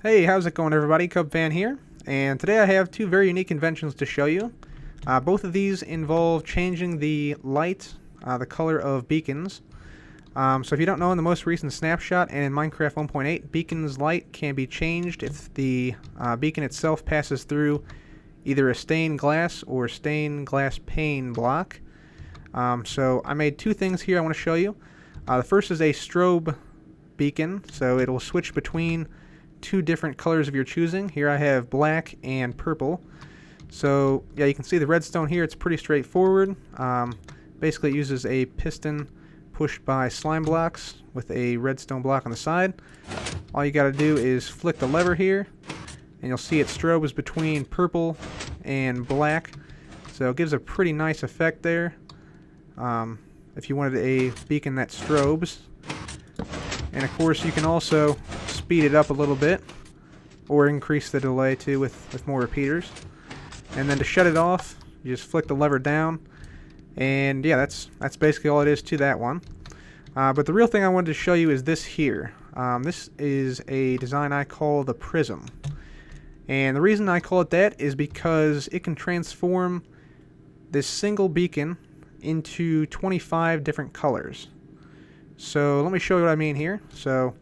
Hey, how's it going everybody? Cubfan here, and today I have two very unique inventions to show you. Both of these involve changing the light, the color of beacons. So if you don't know, in the most recent snapshot and in Minecraft 1.8, beacon's light can be changed if the beacon itself passes through either a stained glass or stained glass pane block. So I made two things here I want to show you. The first is a strobe beacon, so it will switch between two different colors of your choosing. Here I have black and purple. So yeah, you can see the redstone here. It's pretty straightforward. Basically it uses a piston pushed by slime blocks with a redstone block on the side. All you got to do is flick the lever here and you'll see it strobes between purple and black, so it gives a pretty nice effect there. If you wanted a beacon that strobes. And of course you can also speed it up a little bit or increase the delay too with more repeaters. And then to shut it off, you just flick the lever down, and yeah, that's basically all it is to that one. But the real thing I wanted to show you is this here. This is a design I call the Prism, and the reason I call it that is because it can transform this single beacon into 25 different colors. So let me show you what I mean here. So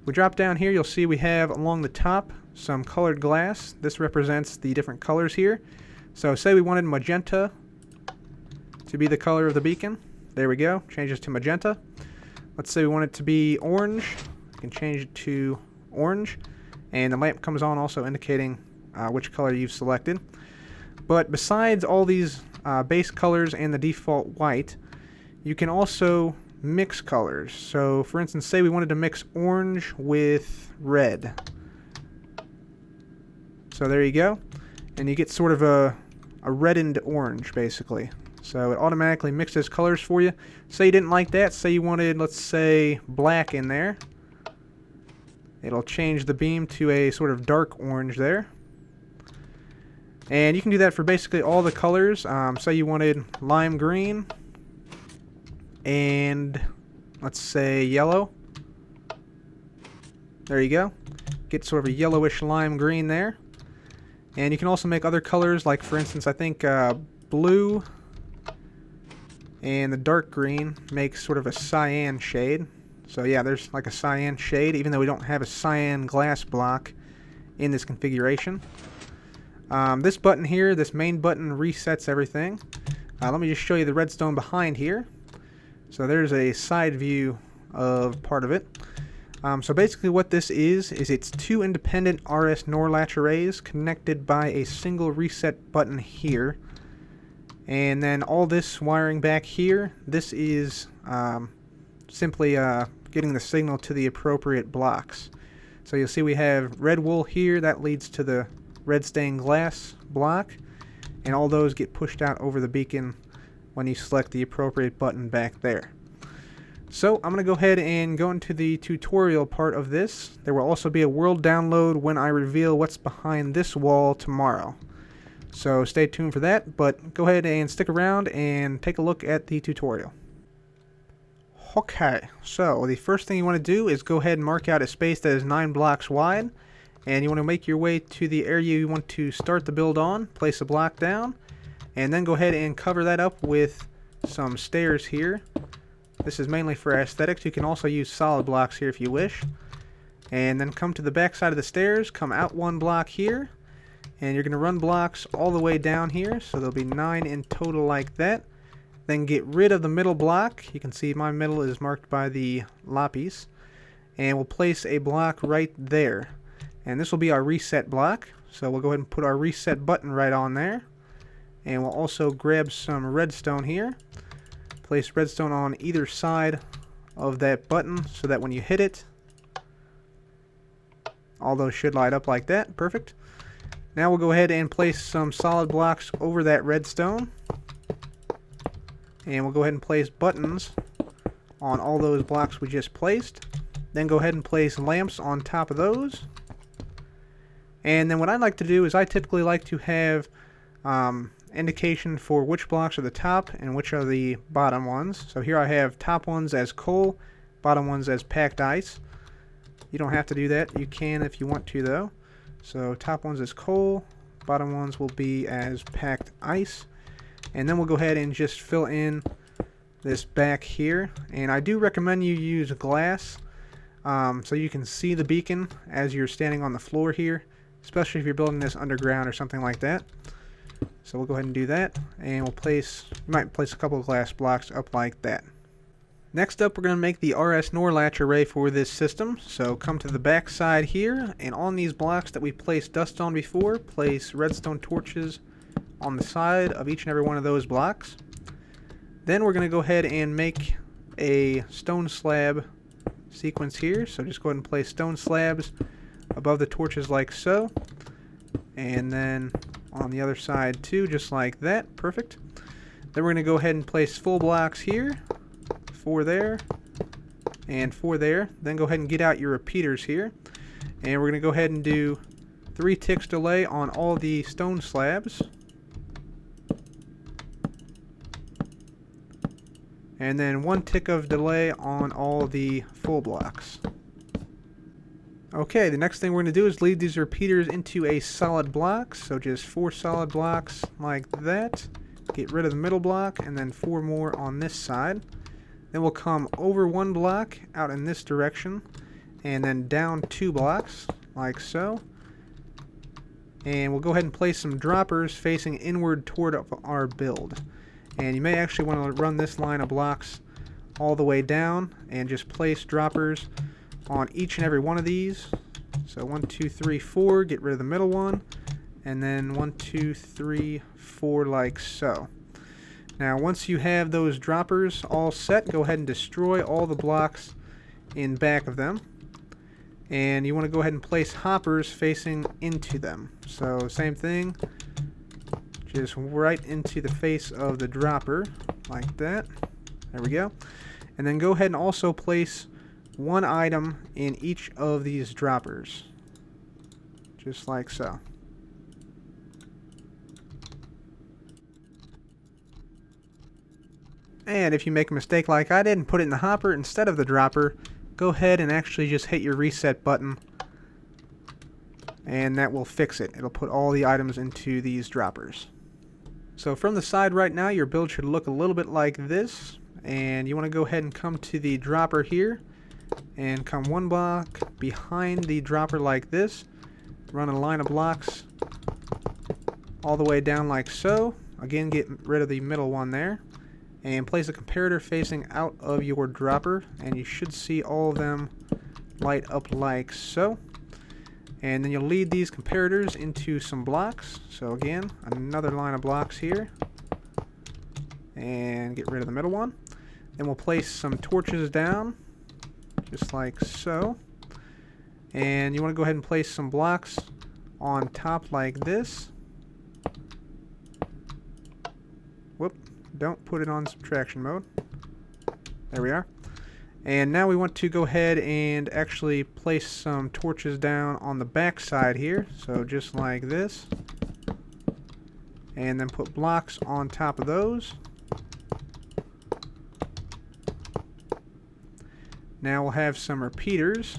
we drop down here, you'll see we have along the top some colored glass. This represents the different colors here. So say we wanted magenta to be the color of the beacon. There we go, changes to magenta. Let's say we want it to be orange. You can change it to orange, and the lamp comes on also indicating which color you've selected. But besides all these base colors and the default white, you can also mix colors. So for instance, say we wanted to mix orange with red. So there you go, and you get sort of a reddened orange basically. So it automatically mixes colors for you. Say you didn't like that, say you wanted, let's say, black in there. It'll change the beam to a sort of dark orange there. And you can do that for basically all the colors. Say you wanted lime green and let's say yellow. There you go. Get sort of a yellowish lime green there. And you can also make other colors, like for instance I think blue and the dark green makes sort of a cyan shade. So yeah, there's like a cyan shade, even though we don't have a cyan glass block in this configuration. This button here, this main button, resets everything. Let me just show you the redstone behind here. So there's a side view of part of it. So basically what this is it's two independent RS NOR latch arrays connected by a single reset button here. And then all this wiring back here, this is simply getting the signal to the appropriate blocks. So you'll see we have red wool here, that leads to the red stained glass block, and all those get pushed out over the beacon when you select the appropriate button back there. So I'm going to go ahead and go into the tutorial part of this. There will also be a world download when I reveal what's behind this wall tomorrow. So stay tuned for that, but go ahead and stick around and take a look at the tutorial. Okay, so the first thing you want to do is go ahead and mark out a space that is 9 blocks wide, and you want to make your way to the area you want to start the build on, place a block down, and then go ahead and cover that up with some stairs here. This is mainly for aesthetics. You can also use solid blocks here if you wish. And then come to the back side of the stairs, come out 1 block here, and you're going to run blocks all the way down here, so there'll be 9 in total like that. Then get rid of the middle block. You can see my middle is marked by the lapis, and we'll place a block right there. And this will be our reset block, so we'll go ahead and put our reset button right on there. And we'll also grab some redstone here. Place redstone on either side of that button so that when you hit it, all those should light up like that. Perfect. Now we'll go ahead and place some solid blocks over that redstone. And we'll go ahead and place buttons on all those blocks we just placed. Then go ahead and place lamps on top of those. And then what I like to do is I typically like to have indication for which blocks are the top and which are the bottom ones. So here I have top ones as coal, bottom ones as packed ice. You don't have to do that. You can if you want to though. So top ones is coal, bottom ones will be as packed ice. And then we'll go ahead and just fill in this back here. And I do recommend you use glass so you can see the beacon as you're standing on the floor here, especially if you're building this underground or something like that. So we'll go ahead and do that, and you might place a couple of glass blocks up like that. Next up, we're going to make the RS NOR latch array for this system. So come to the back side here, and on these blocks that we placed dust on before, place redstone torches on the side of each and every one of those blocks. Then we're going to go ahead and make a stone slab sequence here. So just go ahead and place stone slabs above the torches like so. And then on the other side too, just like that. Perfect. Then we're going to go ahead and place full blocks here, 4 there, and 4 there. Then go ahead and get out your repeaters here. And we're going to go ahead and do 3 ticks delay on all the stone slabs. And then 1 tick of delay on all the full blocks. Okay, the next thing we're going to do is lead these repeaters into a solid block. So just 4 solid blocks like that. Get rid of the middle block, and then 4 more on this side. Then we'll come over 1 block out in this direction, and then down 2 blocks like so. And we'll go ahead and place some droppers facing inward toward our build. And you may actually want to run this line of blocks all the way down and just place droppers on each and every one of these. So 1, 2, 3, 4, get rid of the middle one, and then 1, 2, 3, 4 like so. Now once you have those droppers all set, go ahead and destroy all the blocks in back of them. And you want to go ahead and place hoppers facing into them. So same thing, just right into the face of the dropper like that. There we go. And then go ahead and also place 1 item in each of these droppers, just like so. And if you make a mistake like I did and put it in the hopper instead of the dropper, go ahead and actually just hit your reset button, and that will fix it. It'll put all the items into these droppers. So from the side right now, your build should look a little bit like this, and you want to go ahead and come to the dropper here and come 1 block behind the dropper like this. Run a line of blocks all the way down like so. Again, get rid of the middle one there, and place a comparator facing out of your dropper, and you should see all of them light up like so. And then you'll lead these comparators into some blocks. So again, another line of blocks here, and get rid of the middle one. Then we'll place some torches down, just like so. And you want to go ahead and place some blocks on top like this. Whoop, don't put it on subtraction mode. There we are. And now we want to go ahead and actually place some torches down on the back side here. So just like this. And then put blocks on top of those. Now we'll have some repeaters.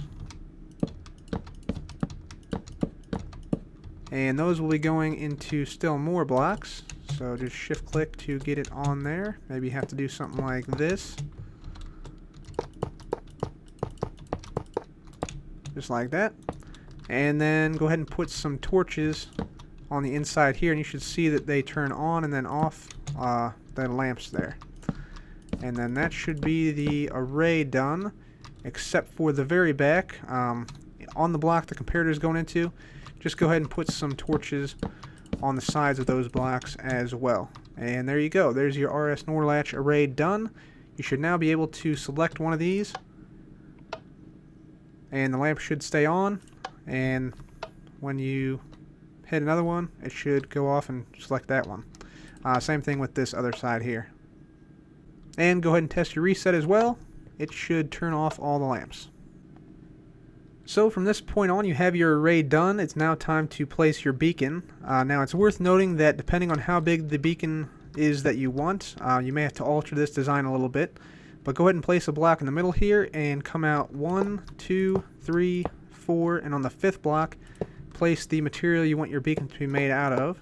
And those will be going into still more blocks. So just shift click to get it on there. Maybe you have to do something like this. Just like that. And then go ahead and put some torches on the inside here, and you should see that they turn on and then off the lamps there. And then that should be the array done, except for the very back. On the block the comparator is going into, just go ahead and put some torches on the sides of those blocks as well. And there you go. There's your RS NOR latch array done. You should now be able to select one of these, and the lamp should stay on, and when you hit another one, it should go off and select that one. Same thing with this other side here. And go ahead and test your reset as well. It should turn off all the lamps. So from this point on, you have your array done. It's now time to place your beacon. Now it's worth noting that depending on how big the beacon is that you want, you may have to alter this design a little bit. But go ahead and place a block in the middle here and come out 1, 2, 3, 4, and on the 5th block, place the material you want your beacon to be made out of.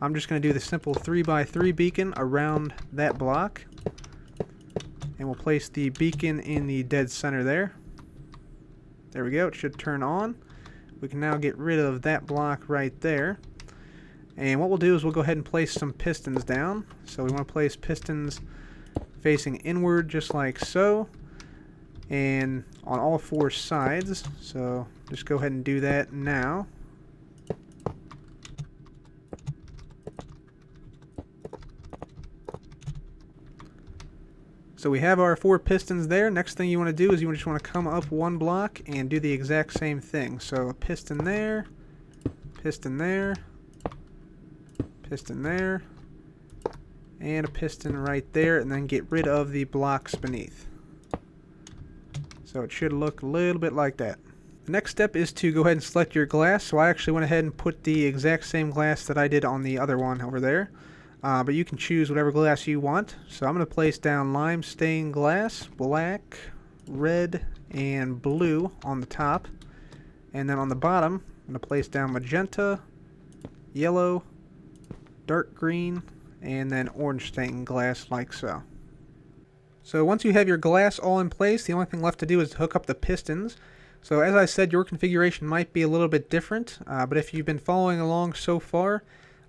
I'm just going to do the simple 3x3 beacon around that block. And we'll place the beacon in the dead center there. There we go, it should turn on. We can now get rid of that block right there. And what we'll do is we'll go ahead and place some pistons down. So we want to place pistons facing inward just like so. And on all 4 sides. So just go ahead and do that now. So we have our 4 pistons there. Next thing you want to do is you just want to come up 1 block and do the exact same thing. So a piston there, piston there, piston there, and a piston right there, and then get rid of the blocks beneath. So it should look a little bit like that. The next step is to go ahead and select your glass. So I actually went ahead and put the exact same glass that I did on the other one over there. But you can choose whatever glass you want. So I'm going to place down lime stained glass, black, red, and blue on the top. And then on the bottom, I'm going to place down magenta, yellow, dark green, and then orange stained glass like so. So once you have your glass all in place, the only thing left to do is hook up the pistons. So as I said, your configuration might be a little bit different, but if you've been following along so far,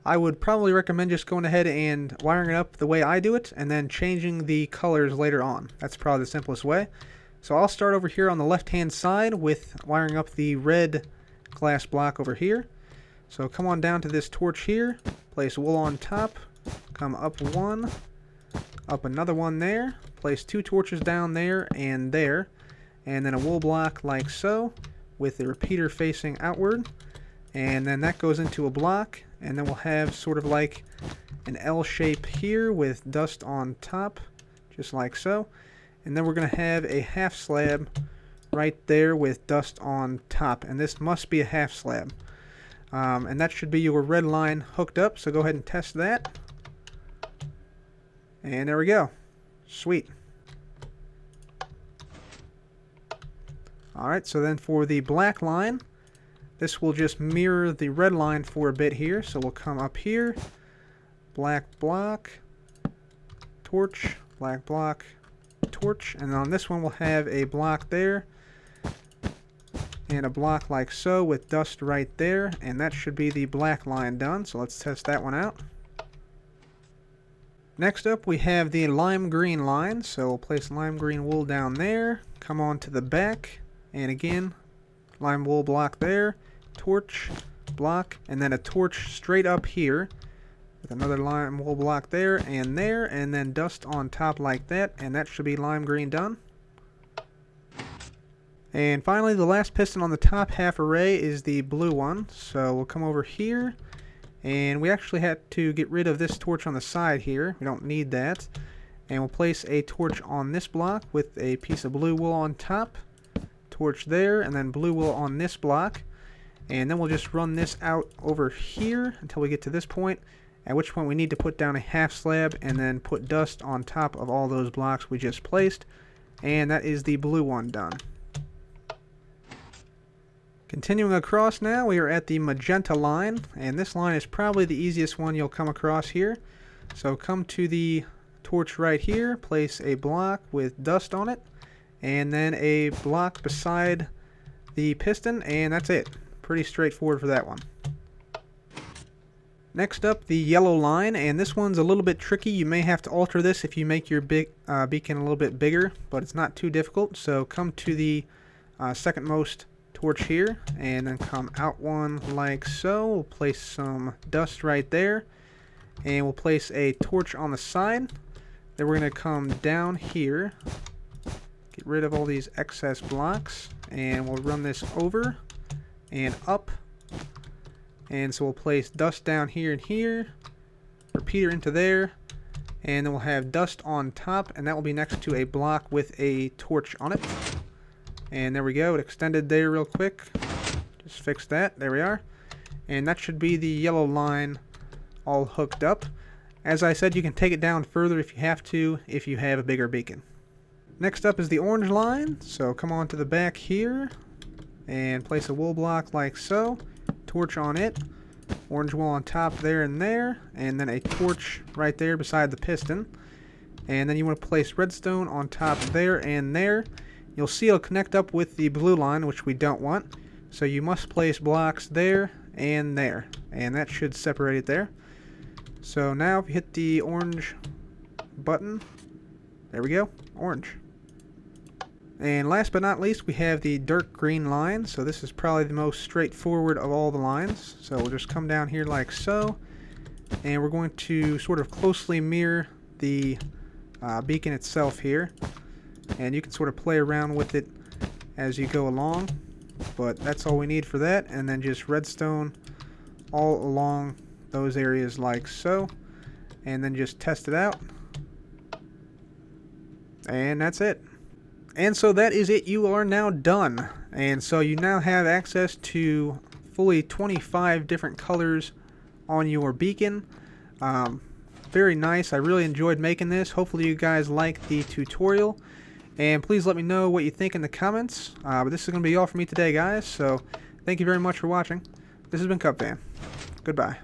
I would probably recommend just going ahead and wiring it up the way I do it, and then changing the colors later on. That's probably the simplest way. So I'll start over here on the left-hand side with wiring up the red glass block over here. So come on down to this torch here, place wool on top, come up 1, up another one there, place 2 torches down there, and then a wool block like so, with the repeater facing outward. And then that goes into a block, and then we'll have sort of like an L shape here with dust on top, just like so. And then we're going to have a half slab right there with dust on top, and this must be a half slab. And that should be your red line hooked up, so go ahead and test that. And there we go. Sweet. Alright, so then for the black line, this will just mirror the red line for a bit here. So we'll come up here, black block, torch, black block, torch. And on this one we'll have a block there and a block like so with dust right there. And that should be the black line done. So let's test that one out. Next up we have the lime green line. So we'll place lime green wool down there, come on to the back, and again, lime wool block there, torch, block, and then a torch straight up here with another lime wool block there, and then dust on top like that, and that should be lime green done. And finally, the last piston on the top half array is the blue one. So we'll come over here, and we actually had to get rid of this torch on the side here. We don't need that. And we'll place a torch on this block with a piece of blue wool on top. Torch there, and then blue wool on this block, and then we'll just run this out over here until we get to this point, at which point we need to put down a half slab and then put dust on top of all those blocks we just placed, and that is the blue one done. Continuing across now, we are at the magenta line, and this line is probably the easiest one you'll come across here. So come to the torch right here, place a block with dust on it, and then a block beside the piston, and that's it. Pretty straightforward for that one. Next up, the yellow line, and this one's a little bit tricky. You may have to alter this if you make your beacon a little bit bigger, but it's not too difficult. So come to the second most torch here, and then come out one like so. We'll place some dust right there, and we'll place a torch on the side. Then we're going to come down here, get rid of all these excess blocks, and we'll run this over and up. And so we'll place dust down here and here, repeater into there, and then we'll have dust on top, and that will be next to a block with a torch on it. And there we go, it extended there real quick. Just fix that, there we are. And that should be the yellow line all hooked up. As I said, you can take it down further if you have to, if you have a bigger beacon. Next up is the orange line. So come on to the back here and place a wool block like so. Torch on it. Orange wool on top there, and then a torch right there beside the piston. And then you want to place redstone on top there and there. You'll see it'll connect up with the blue line, which we don't want. So you must place blocks there, and that should separate it there. So now if you hit the orange button, there we go, orange. And last but not least, we have the dark green line. So this is probably the most straightforward of all the lines. So we'll just come down here like so, and we're going to sort of closely mirror the beacon itself here, and you can sort of play around with it as you go along, but that's all we need for that. And then just redstone all along those areas like so, and then just test it out, and that's it. And so that is it. You are now done. And so you now have access to fully 25 different colors on your beacon. Very nice. I really enjoyed making this. Hopefully you guys like the tutorial. And please let me know what you think in the comments. But this is going to be all for me today, guys. So thank you very much for watching. This has been CupFan. Goodbye.